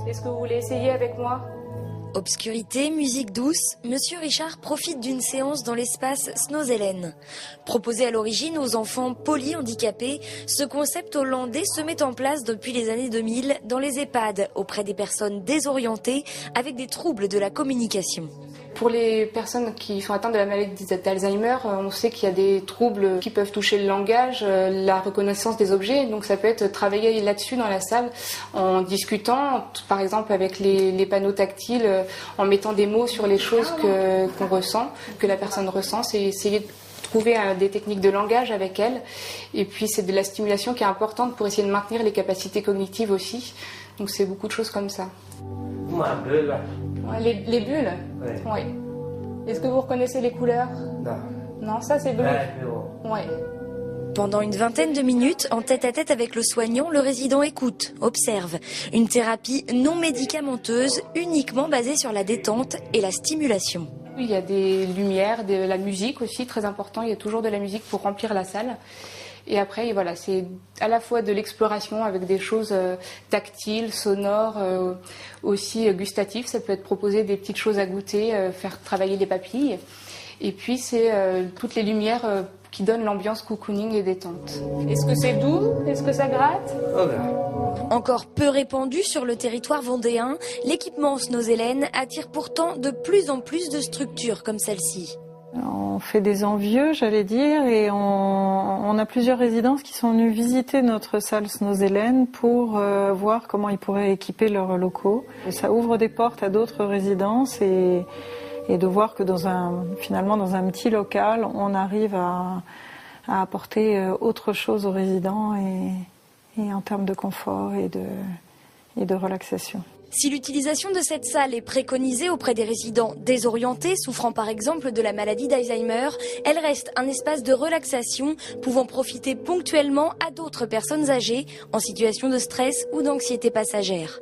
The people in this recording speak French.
Est-ce que vous voulez essayer avec moi? Obscurité, musique douce, Monsieur Richard profite d'une séance dans l'espace Snozelen. Proposé à l'origine aux enfants polyhandicapés, ce concept hollandais se met en place depuis les années 2000 dans les EHPAD auprès des personnes désorientées avec des troubles de la communication. Pour les personnes qui sont atteintes de la maladie d'Alzheimer, on sait qu'il y a des troubles qui peuvent toucher le langage, la reconnaissance des objets. Donc ça peut être travailler là-dessus dans la salle en discutant, par exemple avec les panneaux tactiles, en mettant des mots sur les choses qu'on ressent, que la personne ressent. C'est essayer de trouver des techniques de langage avec elle. Et puis c'est de la stimulation qui est importante pour essayer de maintenir les capacités cognitives aussi. Donc c'est beaucoup de choses comme ça. Les bulles? Oui. Est-ce que vous reconnaissez les couleurs? Non, ça c'est bleu. Oui. Pendant une vingtaine de minutes, en tête-à-tête avec le soignant, le résident écoute, observe. Une thérapie non médicamenteuse, uniquement basée sur la détente et la stimulation. Il y a des lumières, de la musique aussi, très important. Il y a toujours de la musique pour remplir la salle. Et après, voilà, c'est à la fois de l'exploration avec des choses tactiles, sonores, aussi gustatives. Ça peut être proposer des petites choses à goûter, faire travailler les papilles. Et puis, c'est toutes les lumières qui donnent l'ambiance cocooning et détente. Est-ce que c'est doux? Est-ce que ça gratte? Encore peu répandu sur le territoire vendéen, l'équipement Snozelen attire pourtant de plus en plus de structures comme celle-ci. On fait des envieux, j'allais dire, et on a plusieurs résidences qui sont venues visiter notre salle Snozelen pour voir comment ils pourraient équiper leurs locaux. Et ça ouvre des portes à d'autres résidences et de voir que finalement dans un petit local, on arrive à apporter autre chose aux résidents et en termes de confort et de relaxation. Si l'utilisation de cette salle est préconisée auprès des résidents désorientés, souffrant par exemple de la maladie d'Alzheimer, elle reste un espace de relaxation pouvant profiter ponctuellement à d'autres personnes âgées en situation de stress ou d'anxiété passagère.